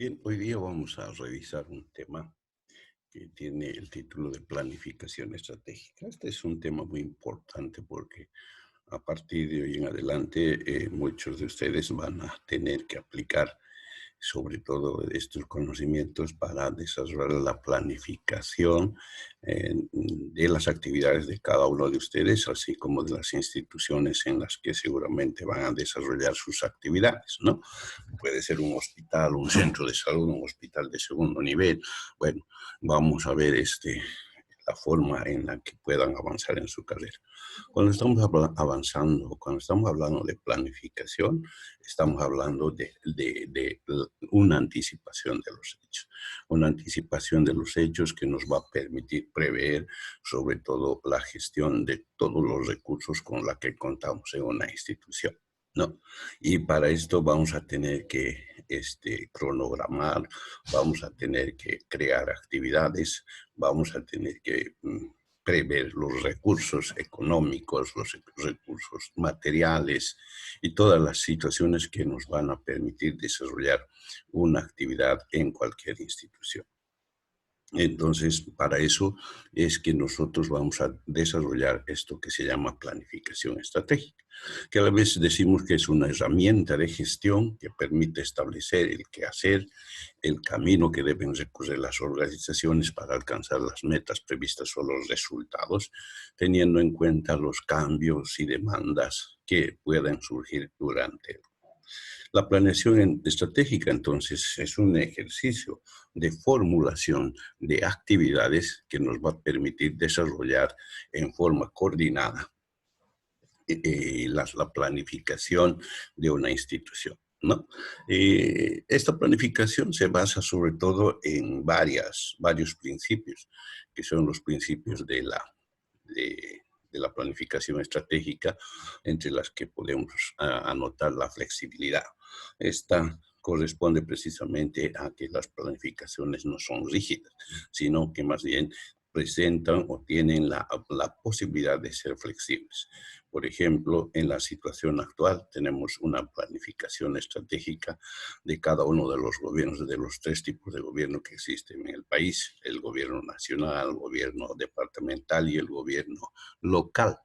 Bien, hoy día vamos a revisar un tema que tiene el título de planificación estratégica. Este es un tema muy importante porque a partir de hoy en adelante muchos de ustedes van a tener que aplicar sobre todo estos conocimientos para desarrollar la planificación de las actividades de cada uno de ustedes, así como de las instituciones en las que seguramente van a desarrollar sus actividades, ¿no? Puede ser un hospital, un centro de salud, un hospital de segundo nivel. Bueno, vamos a ver la forma en la que puedan avanzar en su carrera. Cuando estamos avanzando, cuando estamos hablando de planificación, estamos hablando de una anticipación de los hechos. Una anticipación de los hechos que nos va a permitir prever sobre todo la gestión de todos los recursos con la que contamos en una institución, ¿no? Y para esto vamos a tener que cronogramar, vamos a tener que crear actividades, vamos a tener que prever los recursos económicos, los recursos materiales y todas las situaciones que nos van a permitir desarrollar una actividad en cualquier institución. Entonces, para eso es que nosotros vamos a desarrollar esto que se llama planificación estratégica, que a la vez decimos que es una herramienta de gestión que permite establecer el qué hacer, el camino que deben recorrer las organizaciones para alcanzar las metas previstas o los resultados, teniendo en cuenta los cambios y demandas que puedan surgir durante el. La planeación estratégica, entonces, es un ejercicio de formulación de actividades que nos va a permitir desarrollar en forma coordinada la planificación de una institución, ¿no? Esta planificación se basa sobre todo en varios principios, que son los principios de la planificación estratégica, entre las que podemos anotar la flexibilidad. Esta corresponde precisamente a que las planificaciones no son rígidas, sino que más bien presentan o tienen la posibilidad de ser flexibles. Por ejemplo, en la situación actual tenemos una planificación estratégica de cada uno de los gobiernos, de los tres tipos de gobierno que existen en el país: el gobierno nacional, el gobierno departamental y el gobierno local,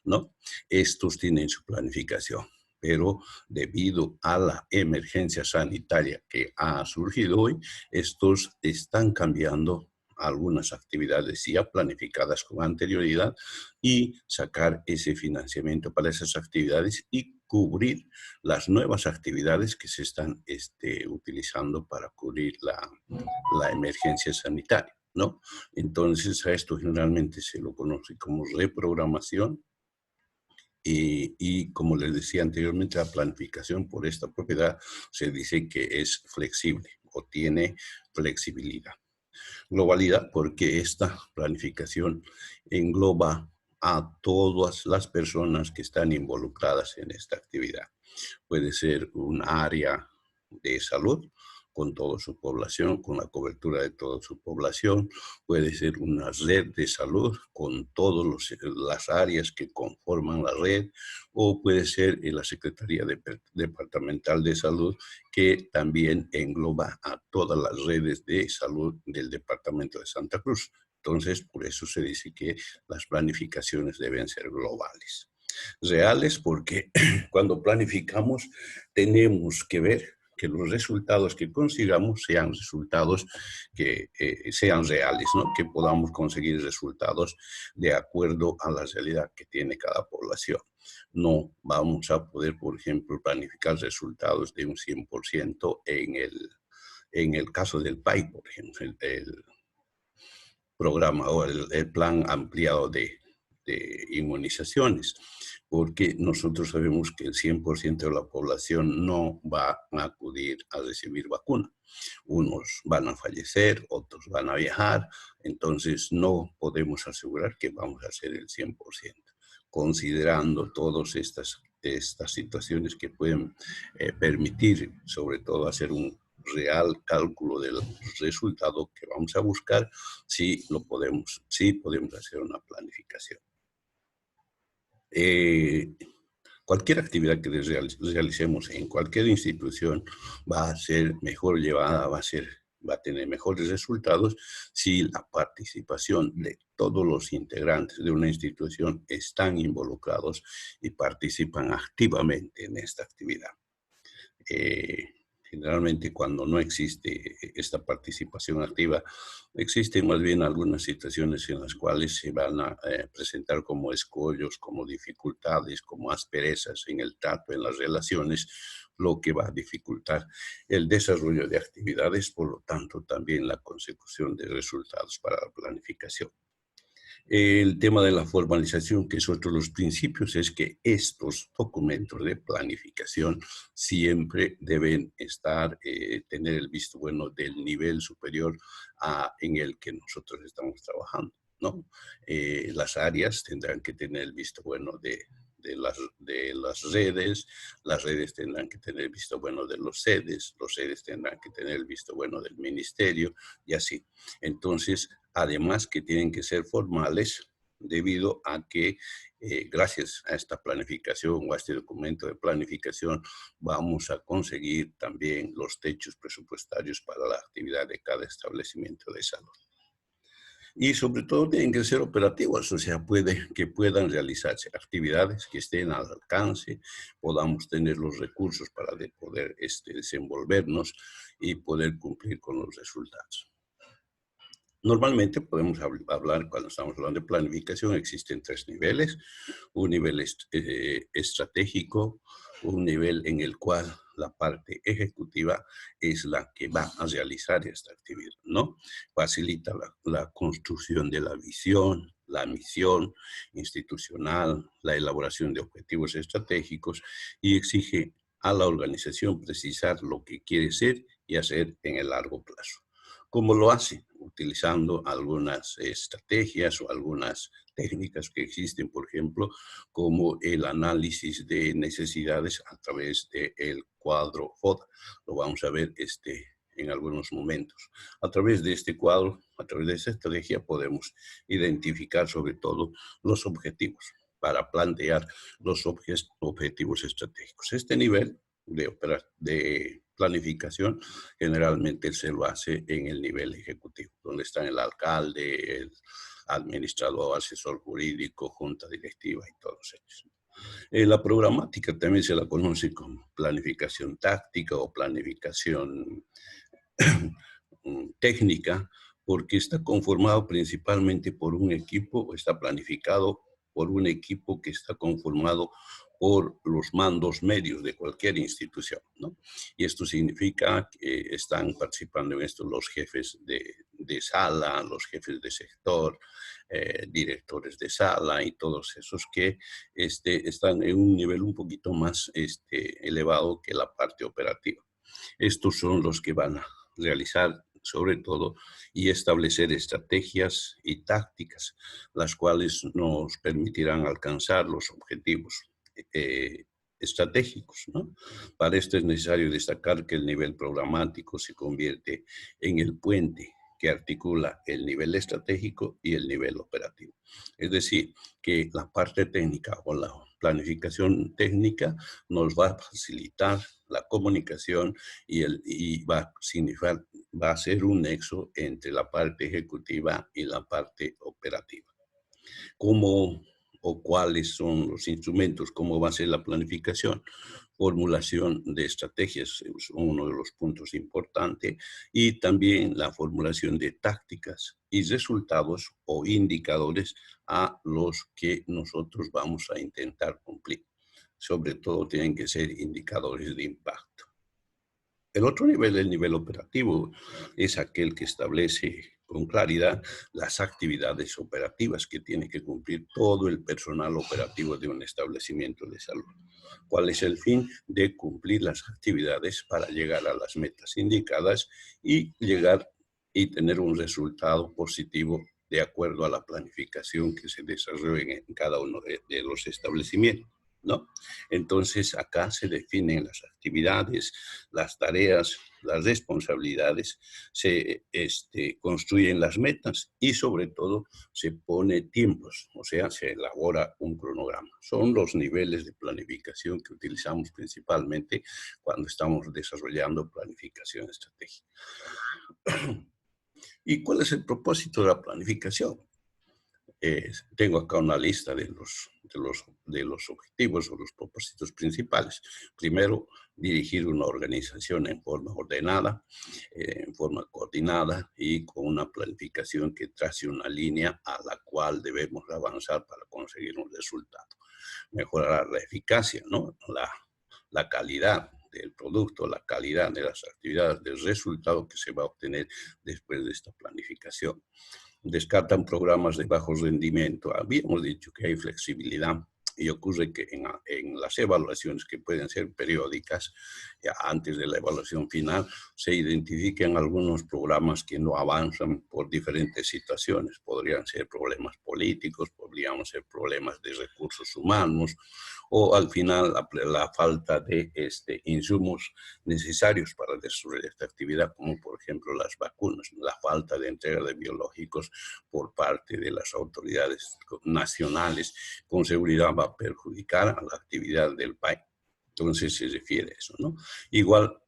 ¿no? Estos tienen su planificación, pero debido a la emergencia sanitaria que ha surgido hoy, estos están cambiando algunas actividades ya planificadas con anterioridad y sacar ese financiamiento para esas actividades y cubrir las nuevas actividades que se están utilizando para cubrir la emergencia sanitaria, ¿no? Entonces, a esto generalmente se lo conoce como reprogramación y como les decía anteriormente, la planificación por esta propiedad se dice que es flexible o tiene flexibilidad. Globalidad, porque esta planificación engloba a todas las personas que están involucradas en esta actividad. Puede ser un área de salud con toda su población, con la cobertura de toda su población. Puede ser una red de salud con todas las áreas que conforman la red, o puede ser la Secretaría Departamental de Salud, que también engloba a todas las redes de salud del Departamento de Santa Cruz. Entonces, por eso se dice que las planificaciones deben ser globales. Reales, porque cuando planificamos tenemos que ver que los resultados que consigamos sean resultados que sean reales, ¿no? Que podamos conseguir resultados de acuerdo a la realidad que tiene cada población. No vamos a poder, por ejemplo, planificar resultados de un 100% en el caso del PAI, por ejemplo, el programa o el plan ampliado de inmunizaciones, porque nosotros sabemos que el 100% de la población no va a acudir a recibir vacuna. Unos van a fallecer, otros van a viajar, entonces no podemos asegurar que vamos a hacer el 100%, considerando todas estas situaciones que pueden permitir, sobre todo, hacer un real cálculo del resultado que vamos a buscar, si podemos hacer una planificación. Cualquier actividad que realicemos en cualquier institución va a ser mejor llevada, va a tener mejores resultados si la participación de todos los integrantes de una institución están involucrados y participan activamente en esta actividad. eh, Generalmente cuando no existe esta participación activa, existen más bien algunas situaciones en las cuales se van a presentar como escollos, como dificultades, como asperezas en el trato, en las relaciones, lo que va a dificultar el desarrollo de actividades, por lo tanto también la consecución de resultados para la planificación. El tema de la formalización, que es otro de los principios, es que estos documentos de planificación siempre deben tener el visto bueno del nivel superior en el que nosotros estamos trabajando, ¿no? Las áreas tendrán que tener el visto bueno de las redes tendrán que tener el visto bueno de los sedes tendrán que tener el visto bueno del ministerio y así. Entonces, además que tienen que ser formales debido a que gracias a esta planificación o a este documento de planificación vamos a conseguir también los techos presupuestarios para la actividad de cada establecimiento de salud. Y sobre todo tienen que ser operativos, o sea, que puedan realizarse actividades que estén al alcance, podamos tener los recursos para poder desenvolvernos y poder cumplir con los resultados. Normalmente podemos hablar, cuando estamos hablando de planificación, existen tres niveles. Un nivel estratégico, un nivel en el cual la parte ejecutiva es la que va a realizar esta actividad, ¿no? Facilita la construcción de la visión, la misión institucional, la elaboración de objetivos estratégicos y exige a la organización precisar lo que quiere ser y hacer en el largo plazo. ¿Cómo lo hace? Utilizando algunas estrategias o algunas técnicas que existen, por ejemplo, como el análisis de necesidades a través del cuadro FODA. Lo vamos a ver en algunos momentos. A través de este cuadro, a través de esta estrategia, podemos identificar sobre todo los objetivos para plantear los objetivos estratégicos. Este nivel de planificación generalmente se lo hace en el nivel ejecutivo, donde están el alcalde, el administrador, asesor jurídico, junta directiva y todos ellos. La programática también se la conoce como planificación táctica o planificación técnica, porque está conformado principalmente por un equipo, o está planificado por un equipo que está conformado por los mandos medios de cualquier institución, ¿no? Y esto significa que están participando en esto los jefes de sala, los jefes de sector, directores de sala y todos esos que están en un nivel un poquito más elevado que la parte operativa. Estos son los que van a realizar sobre todo y establecer estrategias y tácticas, las cuales nos permitirán alcanzar los objetivos estratégicos, ¿no? Para esto es necesario destacar que el nivel programático se convierte en el puente que articula el nivel estratégico y el nivel operativo. Es decir, que la parte técnica o la planificación técnica nos va a facilitar la comunicación y va a ser un nexo entre la parte ejecutiva y la parte operativa. ¿Cómo o cuáles son los instrumentos? ¿Cómo va a ser la planificación? Formulación de estrategias es uno de los puntos importantes y también la formulación de tácticas y resultados o indicadores a los que nosotros vamos a intentar cumplir. Sobre todo tienen que ser indicadores de impacto. El otro nivel, el nivel operativo, es aquel que establece con claridad las actividades operativas que tiene que cumplir todo el personal operativo de un establecimiento de salud. ¿Cuál es el fin? De cumplir las actividades para llegar a las metas indicadas y llegar y tener un resultado positivo de acuerdo a la planificación que se desarrolle en cada uno de los establecimientos, ¿no? Entonces, acá se definen las actividades, las tareas, las responsabilidades, se construyen las metas y sobre todo se pone tiempos, o sea, se elabora un cronograma. Son los niveles de planificación que utilizamos principalmente cuando estamos desarrollando planificación estratégica. ¿Y cuál es el propósito de la planificación? Tengo acá una lista de los objetivos o los propósitos principales. Primero, dirigir una organización en forma ordenada, en forma coordinada y con una planificación que trace una línea a la cual debemos avanzar para conseguir un resultado. Mejorar la eficacia, ¿no? La calidad del producto, la calidad de las actividades, del resultado que se va a obtener después de esta planificación. Descartan programas de bajo rendimiento. Habíamos dicho que hay flexibilidad y ocurre que en las evaluaciones que pueden ser periódicas, ya antes de la evaluación final, se identifican algunos programas que no avanzan por diferentes situaciones. Podrían ser problemas políticos, podrían ser problemas de recursos humanos, o al final la falta de insumos necesarios para desarrollar esta actividad, como por ejemplo las vacunas, la falta de entrega de biológicos por parte de las autoridades nacionales, con seguridad va a perjudicar a la actividad del país. Entonces se refiere a eso, ¿no? Igual,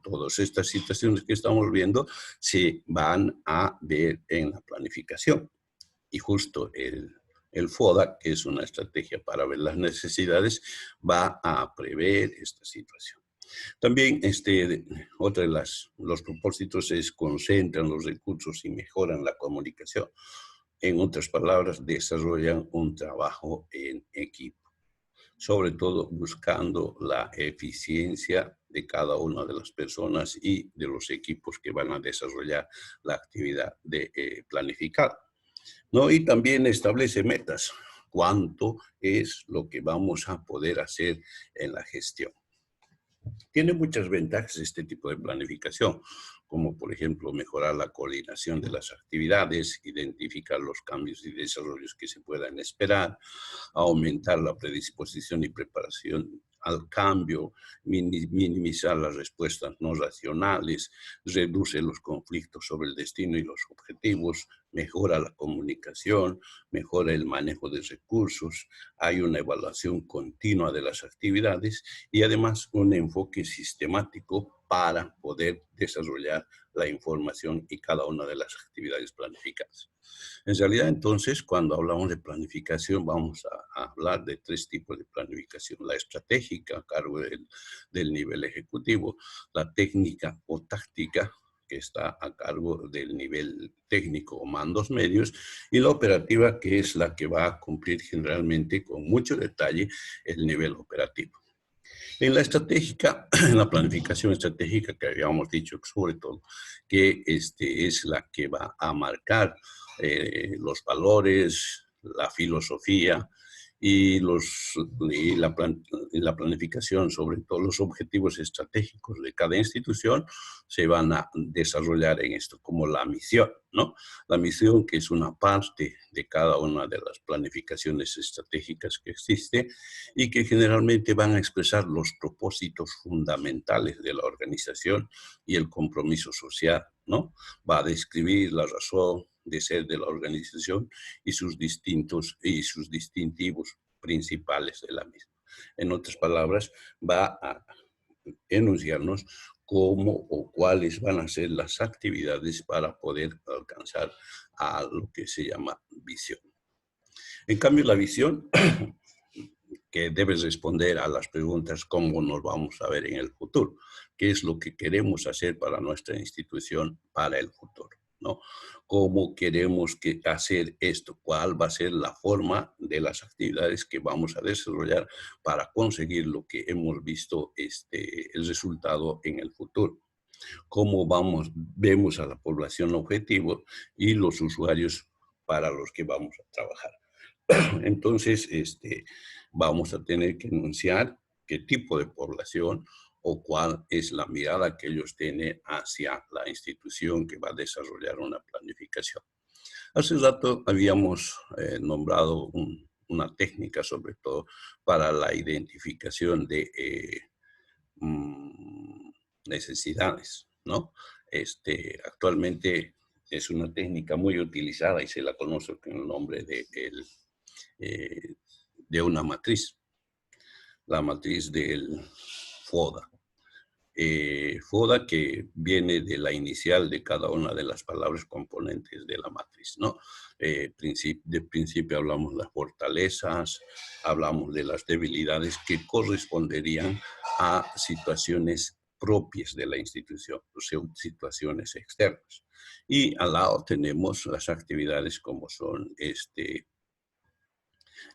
todas estas situaciones que estamos viendo se van a ver en la planificación. Y justo el FODA, que es una estrategia para ver las necesidades, va a prever esta situación. También otro de los propósitos es concentran los recursos y mejoran la comunicación. En otras palabras, desarrollan un trabajo en equipo, sobre todo buscando la eficiencia de cada una de las personas y de los equipos que van a desarrollar la actividad de planificar, ¿no? Y también establece metas. ¿Cuánto es lo que vamos a poder hacer en la gestión? Tiene muchas ventajas este tipo de planificación, como por ejemplo mejorar la coordinación de las actividades, identificar los cambios y desarrollos que se puedan esperar, aumentar la predisposición y preparación al cambio, minimizar las respuestas no racionales, reduce los conflictos sobre el destino y los objetivos, mejora la comunicación, mejora el manejo de recursos, hay una evaluación continua de las actividades y además un enfoque sistemático para poder desarrollar la información y cada una de las actividades planificadas. En realidad, entonces, cuando hablamos de planificación, vamos a hablar de tres tipos de planificación. La estratégica, a cargo del nivel ejecutivo, la técnica o táctica, que está a cargo del nivel técnico o mandos medios, y la operativa, que es la que va a cumplir generalmente con mucho detalle el nivel operativo. En la estratégica, en la planificación estratégica que habíamos dicho sobre todo, que es la que va a marcar los valores, la filosofía y, la planificación, sobre todo los objetivos estratégicos de cada institución, se van a desarrollar en esto, como la misión, ¿no? La misión, que es una parte de cada una de las planificaciones estratégicas que existe y que generalmente van a expresar los propósitos fundamentales de la organización y el compromiso social, ¿no? Va a describir la razón de ser de la organización y sus distintivos principales de la misma. En otras palabras, va a enunciarnos cómo o cuáles van a ser las actividades para poder alcanzar a lo que se llama visión. En cambio, la visión que debes responder a las preguntas cómo nos vamos a ver en el futuro, qué es lo que queremos hacer para nuestra institución para el futuro, ¿no? ¿Cómo queremos hacer esto? ¿Cuál va a ser la forma de las actividades que vamos a desarrollar para conseguir lo que hemos visto, el resultado en el futuro? ¿Cómo vemos a la población objetivo y los usuarios para los que vamos a trabajar? Entonces, vamos a tener que enunciar qué tipo de población o cuál es la mirada que ellos tienen hacia la institución que va a desarrollar una planificación. Hace rato habíamos nombrado una técnica sobre todo para la identificación de necesidades, ¿no? Actualmente es una técnica muy utilizada y se la conoce con el nombre eh, de una matriz, la matriz del FODA. FODA que viene de la inicial de cada una de las palabras componentes de la matriz, ¿no? De principio hablamos de las fortalezas, hablamos de las debilidades que corresponderían a situaciones propias de la institución, o sea, situaciones externas. Y al lado tenemos las actividades como son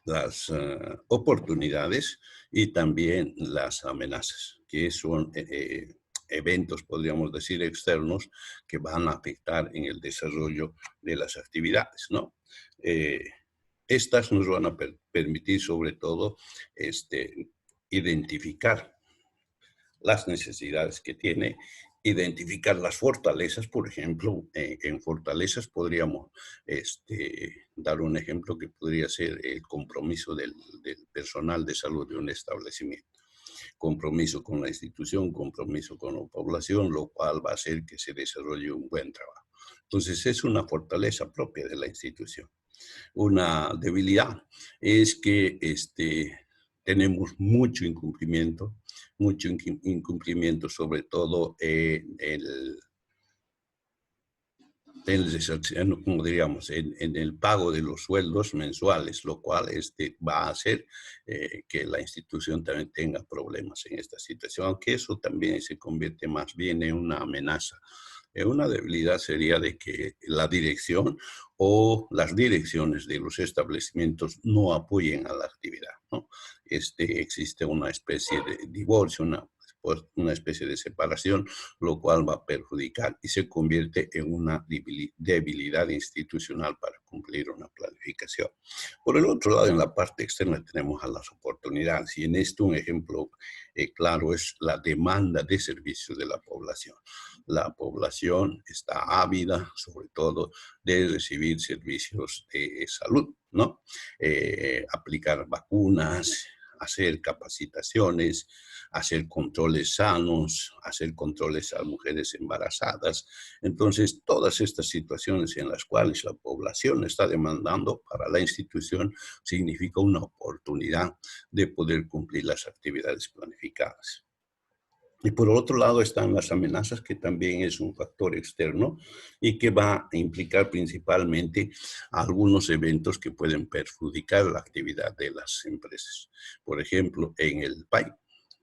las oportunidades y también las amenazas, que son eventos, podríamos decir, externos que van a afectar en el desarrollo de las actividades, ¿no? Eh, Estas nos van a permitir, sobre todo, identificar las necesidades que tiene, identificar las fortalezas, por ejemplo, en fortalezas podríamos dar un ejemplo que podría ser el compromiso del personal de salud de un establecimiento, compromiso con la institución, compromiso con la población, lo cual va a hacer que se desarrolle un buen trabajo. Entonces, es una fortaleza propia de la institución. Una debilidad es que tenemos mucho incumplimiento, sobre todo como diríamos, en el pago de los sueldos mensuales, lo cual va a hacer que la institución también tenga problemas en esta situación, aunque eso también se convierte más bien en una amenaza. Una debilidad sería de que la dirección o las direcciones de los establecimientos no apoyen a la actividad, ¿no? Existe una especie de divorcio, una especie de separación, lo cual va a perjudicar y se convierte en una debilidad institucional para cumplir una planificación. Por el otro lado, en la parte externa tenemos a las oportunidades y en esto un ejemplo claro es la demanda de servicios de la población. La población está ávida, sobre todo, de recibir servicios de salud, ¿no? Aplicar vacunas, hacer capacitaciones, hacer controles sanos, hacer controles a mujeres embarazadas. Entonces, todas estas situaciones en las cuales la población está demandando para la institución significa una oportunidad de poder cumplir las actividades planificadas. Y por otro lado están las amenazas, que también es un factor externo y que va a implicar principalmente algunos eventos que pueden perjudicar la actividad de las empresas. Por ejemplo, en el país,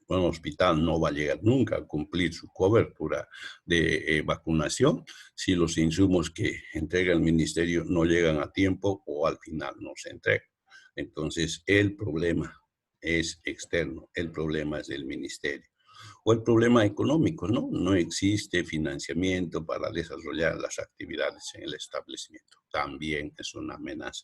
un hospital no va a llegar nunca a cumplir su cobertura de vacunación si los insumos que entrega el ministerio no llegan a tiempo o al final no se entregan. Entonces, el problema es externo, el problema es del ministerio. O el problema económico, ¿no? No existe financiamiento para desarrollar las actividades en el establecimiento. También es una amenaza.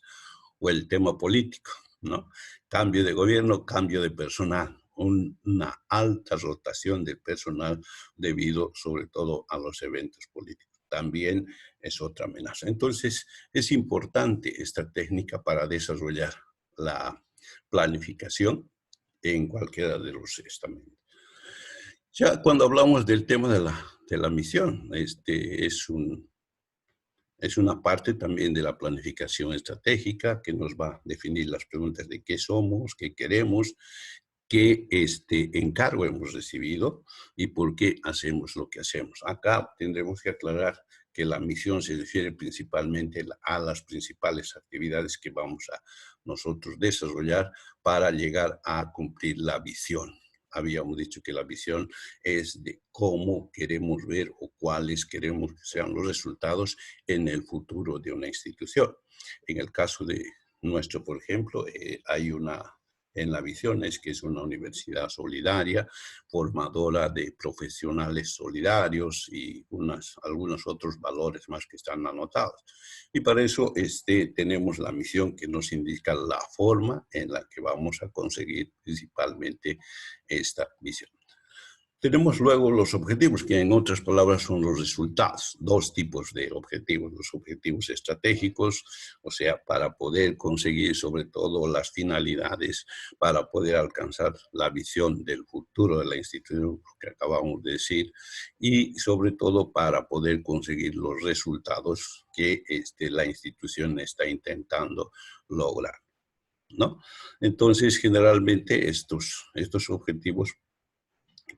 O el tema político, ¿no? Cambio de gobierno, cambio de personal. Una alta rotación del personal debido sobre todo a los eventos políticos. También es otra amenaza. Entonces, es importante esta técnica para desarrollar la planificación en cualquiera de los estamentos. Ya cuando hablamos del tema de la misión, es una parte también de la planificación estratégica que nos va a definir las preguntas de qué somos, qué queremos, qué encargo hemos recibido y por qué hacemos lo que hacemos. Acá tendremos que aclarar que la misión se refiere principalmente a las principales actividades que vamos a nosotros desarrollar para llegar a cumplir la visión. Habíamos dicho que la visión es de cómo queremos ver o cuáles queremos que sean los resultados en el futuro de una institución. En el caso de nuestro, por ejemplo, hay en la visión es que es una universidad solidaria, formadora de profesionales solidarios y algunos otros valores más que están anotados. Y para eso tenemos la misión que nos indica la forma en la que vamos a conseguir principalmente esta visión. Tenemos luego los objetivos, que en otras palabras son los resultados. Dos tipos de objetivos. Los objetivos estratégicos, o sea, para poder conseguir sobre todo las finalidades, para poder alcanzar la visión del futuro de la institución que acabamos de decir, y sobre todo para poder conseguir los resultados que la institución está intentando lograr, ¿no? Entonces, generalmente estos objetivos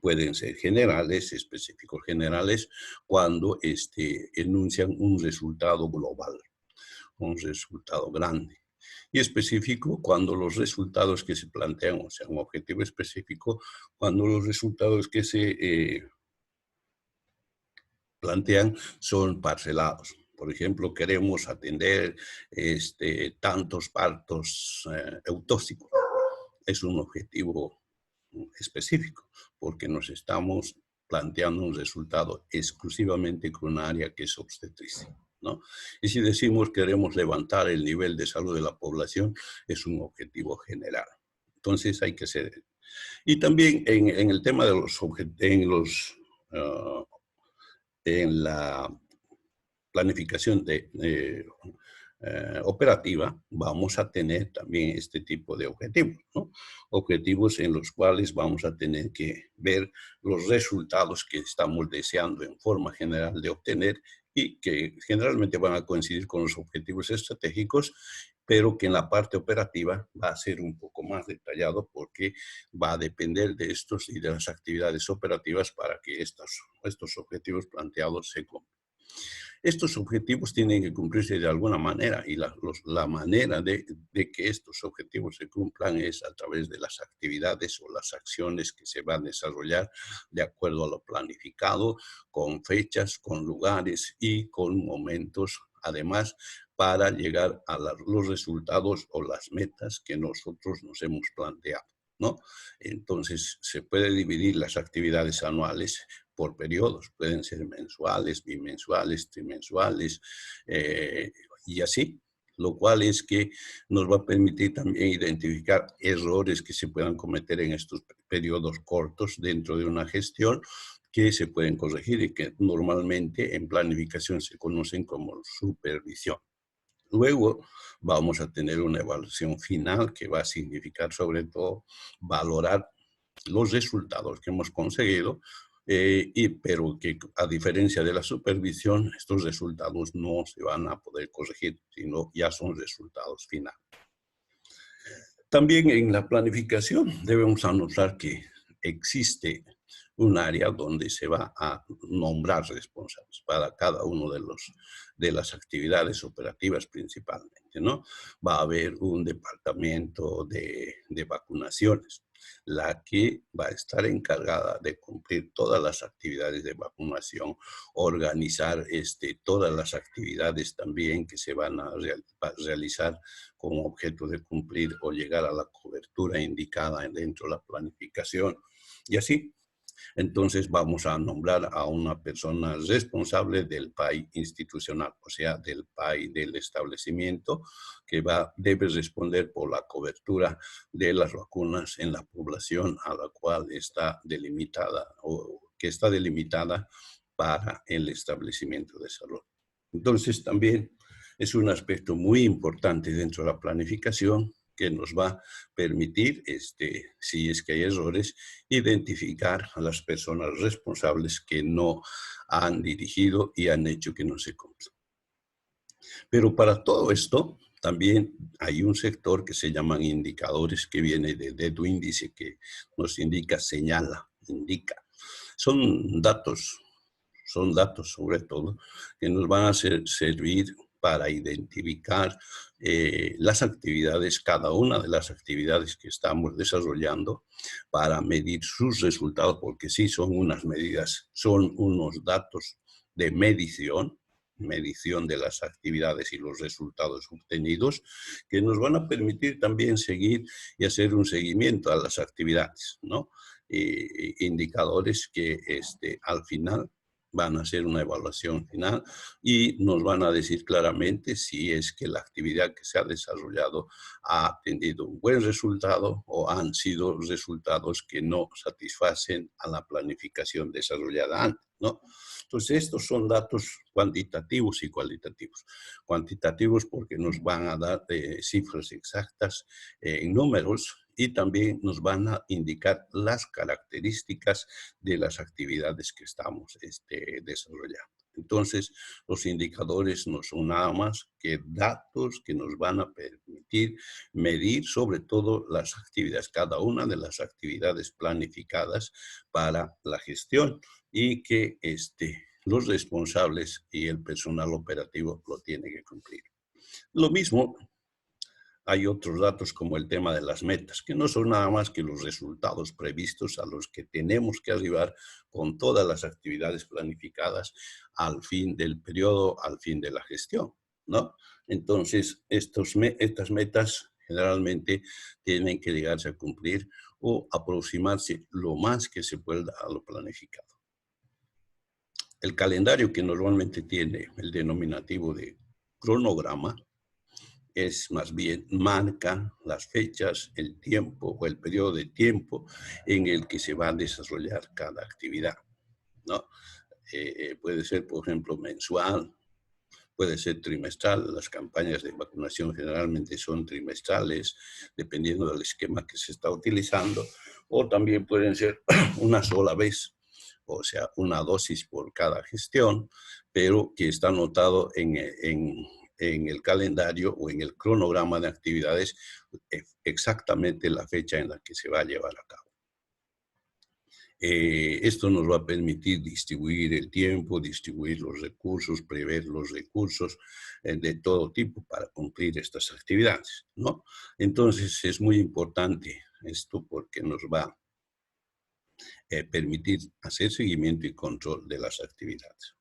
pueden ser generales, específicos generales, cuando enuncian un resultado global, un resultado grande. Y específico cuando los resultados que se plantean, o sea, un objetivo específico, cuando los resultados que se plantean son parcelados. Por ejemplo, queremos atender tantos partos eutóxicos. Es un objetivo específico, porque nos estamos planteando un resultado exclusivamente con un área que es obstetricia, ¿no? Y si decimos queremos levantar el nivel de salud de la población, es un objetivo general. Entonces hay que ser... Y también en el tema de los objetivos, en la planificación operativa, vamos a tener también este tipo de objetivos, ¿no? Objetivos en los cuales vamos a tener que ver los resultados que estamos deseando en forma general de obtener y que generalmente van a coincidir con los objetivos estratégicos, pero que en la parte operativa va a ser un poco más detallado porque va a depender de estos y de las actividades operativas para que estos objetivos planteados se cumplan. Estos objetivos tienen que cumplirse de alguna manera y la manera de que estos objetivos se cumplan es a través de las actividades o las acciones que se van a desarrollar de acuerdo a lo planificado, con fechas, con lugares y con momentos, además, para llegar a los resultados o las metas que nosotros nos hemos planteado, ¿no? Entonces, se puede dividir las actividades anuales por periodos, pueden ser mensuales, bimensuales, trimensuales, y así, lo cual es que nos va a permitir también identificar errores que se puedan cometer en estos periodos cortos dentro de una gestión que se pueden corregir y que normalmente en planificación se conocen como supervisión. Luego vamos a tener una evaluación final que va a significar sobre todo valorar los resultados que hemos conseguido, pero que a diferencia de la supervisión, estos resultados no se van a poder corregir, sino ya son resultados finales. También en la planificación debemos anotar que existe un área donde se va a nombrar responsables para cada uno de las actividades operativas principalmente, ¿no? Va a haber un departamento de vacunaciones, la que va a estar encargada de cumplir todas las actividades de vacunación, organizar todas las actividades también que se van a realizar con objeto de cumplir o llegar a la cobertura indicada dentro de la planificación. Y así, entonces vamos a nombrar a una persona responsable del PAI institucional, o sea, del PAI del establecimiento, que debe responder por la cobertura de las vacunas en la población a la cual está delimitada o que está delimitada para el establecimiento de salud. Entonces también es un aspecto muy importante dentro de la planificación que nos va a permitir, si es que hay errores, identificar a las personas responsables que no han dirigido y han hecho que no se cumpla. Pero para todo esto, también hay un sector que se llaman indicadores, que viene de tu índice, que nos indica, señala, indica. Son datos sobre todo, que nos van a servir para identificar las actividades, cada una de las actividades que estamos desarrollando, para medir sus resultados, porque sí son unas medidas, son unos datos de medición de las actividades y los resultados obtenidos, que nos van a permitir también seguir y hacer un seguimiento a las actividades, ¿no? Indicadores que al final van a hacer una evaluación final y nos van a decir claramente si es que la actividad que se ha desarrollado ha tenido un buen resultado o han sido resultados que no satisfacen a la planificación desarrollada antes, ¿no? Entonces, estos son datos cuantitativos y cualitativos. Cuantitativos porque nos van a dar cifras exactas en números y también nos van a indicar las características de las actividades que estamos desarrollando. Entonces, los indicadores no son nada más que datos que nos van a permitir medir sobre todo las actividades, cada una de las actividades planificadas para la gestión y que los responsables y el personal operativo lo tienen que cumplir. Lo mismo, hay otros datos como el tema de las metas, que no son nada más que los resultados previstos a los que tenemos que arribar con todas las actividades planificadas al fin del periodo, al fin de la gestión, ¿no? Entonces, estas metas generalmente tienen que llegarse a cumplir o aproximarse lo más que se pueda a lo planificado. El calendario que normalmente tiene el denominativo de cronograma es más bien marca las fechas, el tiempo o el periodo de tiempo en el que se va a desarrollar cada actividad, ¿no? Puede ser, por ejemplo, mensual, puede ser trimestral. Las campañas de vacunación generalmente son trimestrales, dependiendo del esquema que se está utilizando, o también pueden ser una sola vez, o sea, una dosis por cada gestión, pero que está anotado en el calendario o en el cronograma de actividades exactamente la fecha en la que se va a llevar a cabo. Esto nos va a permitir distribuir el tiempo, distribuir los recursos, prever los recursos de todo tipo para cumplir estas actividades, ¿no? Entonces es muy importante esto porque nos va a permitir hacer seguimiento y control de las actividades.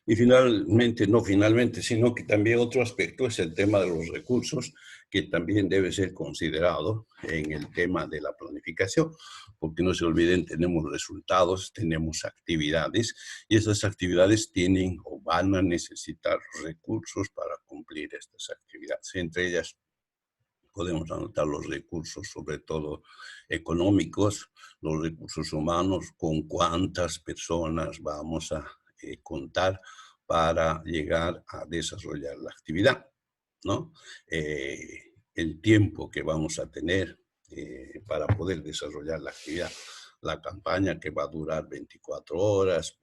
Y finalmente, no finalmente, sino que también otro aspecto es el tema de los recursos, que también debe ser considerado en el tema de la planificación, porque no se olviden, tenemos resultados, tenemos actividades, y esas actividades tienen o van a necesitar recursos para cumplir estas actividades. Entre ellas podemos anotar los recursos, sobre todo económicos, los recursos humanos, con cuántas personas vamos a contar para llegar a desarrollar la actividad, ¿no? El tiempo que vamos a tener para poder desarrollar la actividad. La campaña que va a durar 24 horas,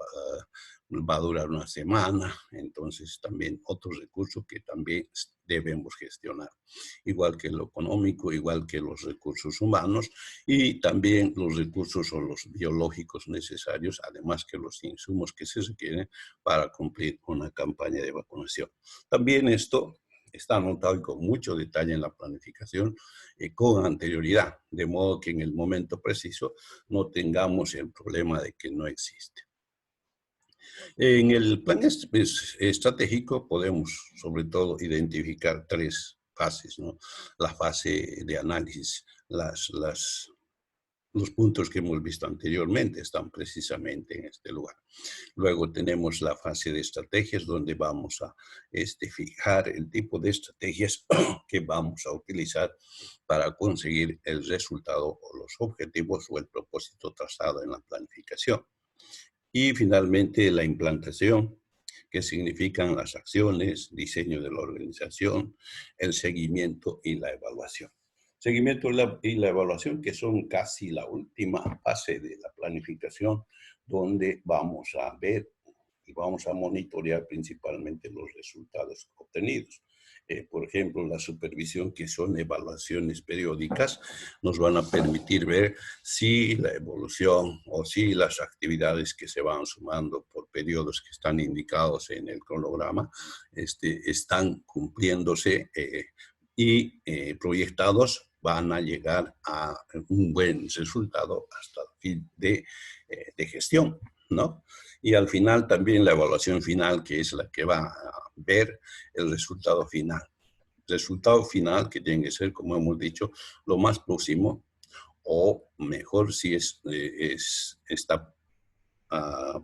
va a durar una semana, entonces también otros recursos que también debemos gestionar, igual que lo económico, igual que los recursos humanos y también los recursos o los biológicos necesarios, además que los insumos que se requieren para cumplir una campaña de vacunación. También esto está anotado con mucho detalle en la planificación con anterioridad, de modo que en el momento preciso no tengamos el problema de que no existe. En el plan estratégico podemos sobre todo identificar tres fases, ¿no? La fase de análisis, los puntos que hemos visto anteriormente están precisamente en este lugar. Luego tenemos la fase de estrategias donde vamos a fijar el tipo de estrategias que vamos a utilizar para conseguir el resultado o los objetivos o el propósito trazado en la planificación. Y finalmente la implantación, que significan las acciones, diseño de la organización, el seguimiento y la evaluación. Seguimiento y la evaluación, que son casi la última fase de la planificación, donde vamos a ver y vamos a monitorear principalmente los resultados obtenidos. Por ejemplo, la supervisión, que son evaluaciones periódicas, nos van a permitir ver si la evolución o si las actividades que se van sumando por periodos que están indicados en el cronograma están cumpliéndose y proyectados van a llegar a un buen resultado hasta el fin de gestión, ¿no? Y al final también la evaluación final, que es la que va a ver el resultado final. Resultado final que tiene que ser, como hemos dicho, lo más próximo o mejor si está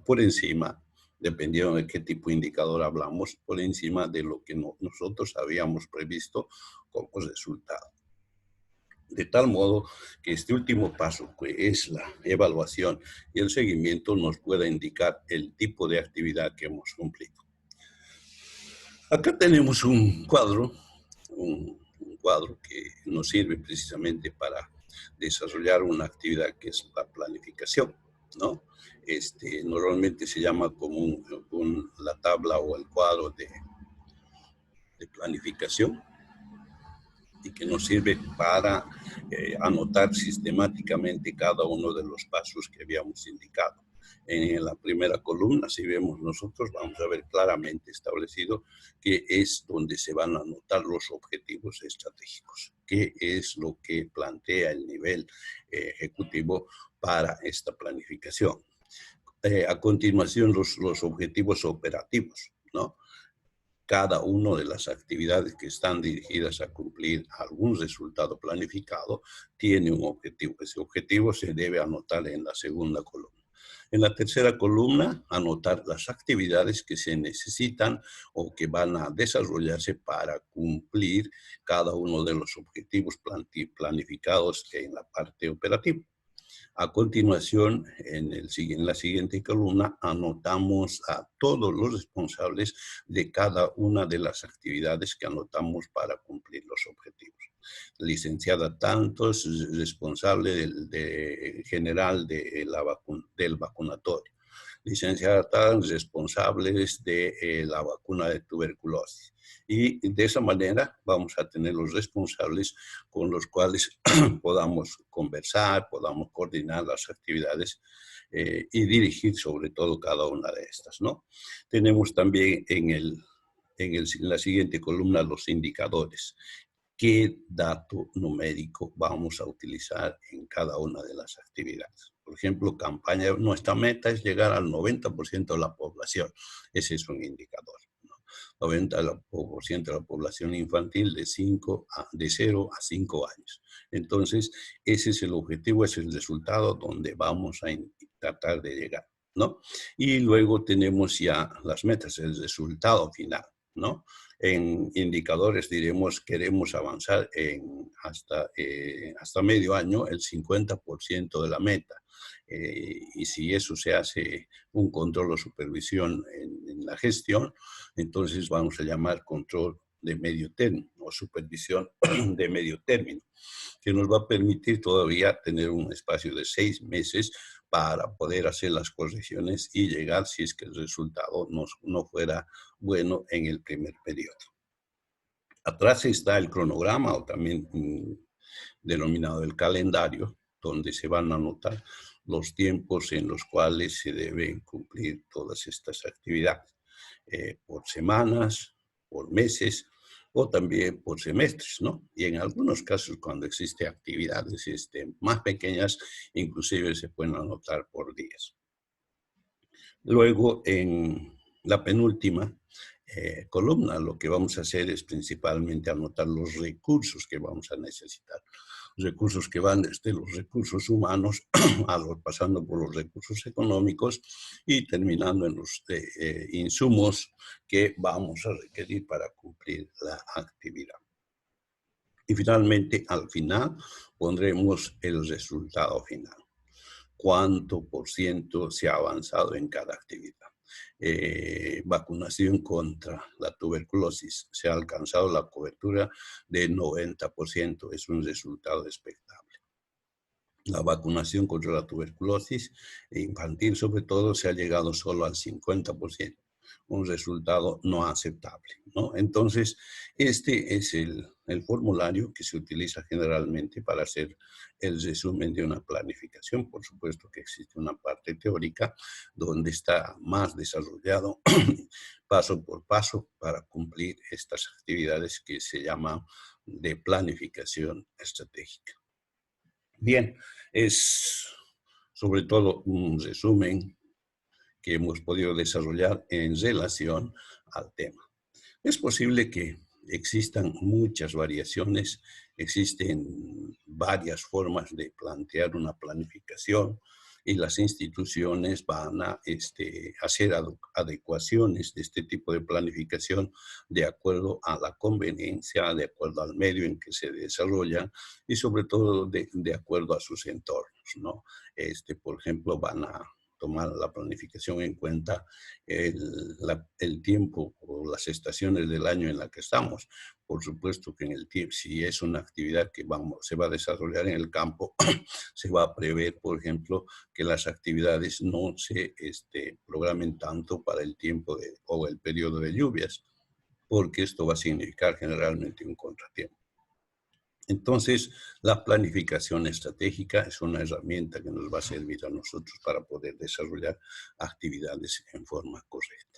por encima dependiendo de qué tipo de indicador hablamos, por encima de lo que nosotros habíamos previsto como resultado. De tal modo que este último paso, que es la evaluación y el seguimiento, nos pueda indicar el tipo de actividad que hemos cumplido. Acá tenemos un cuadro, un cuadro que nos sirve precisamente para desarrollar una actividad que es la planificación, ¿no? Normalmente se llama como la tabla o el cuadro de planificación, y que nos sirve para anotar sistemáticamente cada uno de los pasos que habíamos indicado. En la primera columna, si vemos nosotros, vamos a ver claramente establecido que es donde se van a anotar los objetivos estratégicos, qué es lo que plantea el nivel ejecutivo para esta planificación. A continuación, los objetivos operativos, ¿no? Cada una de las actividades que están dirigidas a cumplir algún resultado planificado tiene un objetivo. Ese objetivo se debe anotar en la segunda columna. En la tercera columna, anotar las actividades que se necesitan o que van a desarrollarse para cumplir cada uno de los objetivos planificados en la parte operativa. A continuación, en la siguiente columna, anotamos a todos los responsables de cada una de las actividades que anotamos para cumplir los objetivos. Licenciada Tantos, responsable general del vacunatorio. Licenciada Tantos, responsables de la vacuna de tuberculosis. Y de esa manera vamos a tener los responsables con los cuales podamos conversar, podamos coordinar las actividades y dirigir sobre todo cada una de estas, ¿no? Tenemos también en la siguiente columna los indicadores. ¿Qué dato numérico vamos a utilizar en cada una de las actividades? Por ejemplo, nuestra meta es llegar al 90% de la población. Ese es un indicador. 90% de la población infantil de 0 a 5 años. Entonces, ese es el objetivo, ese es el resultado donde vamos a tratar de llegar, ¿no? Y luego tenemos ya las metas, el resultado final, ¿no? En indicadores diremos, queremos avanzar hasta medio año el 50% de la meta. Y si eso se hace un control o supervisión en la gestión, entonces vamos a llamar control de medio término o supervisión de medio término, que nos va a permitir todavía tener un espacio de 6 meses para poder hacer las correcciones y llegar si es que el resultado no fuera bueno en el primer periodo. Atrás está el cronograma o también denominado el calendario, donde se van a anotar los tiempos en los cuales se deben cumplir todas estas actividades, por semanas, por meses o también por semestres, ¿no? Y en algunos casos, cuando existen actividades más pequeñas, inclusive se pueden anotar por días. Luego, en la penúltima columna, lo que vamos a hacer es principalmente anotar los recursos que vamos a necesitar. Recursos que van desde los recursos humanos, pasando por los recursos económicos y terminando en los insumos que vamos a requerir para cumplir la actividad. Y finalmente, al final, pondremos el resultado final. ¿Cuánto por ciento se ha avanzado en cada actividad? Vacunación contra la tuberculosis. Se ha alcanzado la cobertura de 90%. Es un resultado expectable. La vacunación contra la tuberculosis infantil, sobre todo, se ha llegado solo al 50%. Un resultado no aceptable, ¿no? Entonces, este es el formulario que se utiliza generalmente para hacer el resumen de una planificación. Por supuesto que existe una parte teórica donde está más desarrollado paso por paso para cumplir estas actividades que se llaman de planificación estratégica. Bien, es sobre todo un resumen que hemos podido desarrollar en relación al tema. Es posible que existan muchas variaciones, existen varias formas de plantear una planificación y las instituciones van a hacer adecuaciones de este tipo de planificación de acuerdo a la conveniencia, de acuerdo al medio en que se desarrollan y sobre todo de acuerdo a sus entornos, ¿no? Por ejemplo, van a tomar la planificación en cuenta el tiempo o las estaciones del año en la que estamos. Por supuesto que en el tiempo, si es una actividad que se va a desarrollar en el campo, se va a prever, por ejemplo, que las actividades no se programen tanto para el tiempo o el periodo de lluvias, porque esto va a significar generalmente un contratiempo. Entonces, la planificación estratégica es una herramienta que nos va a servir a nosotros para poder desarrollar actividades en forma correcta.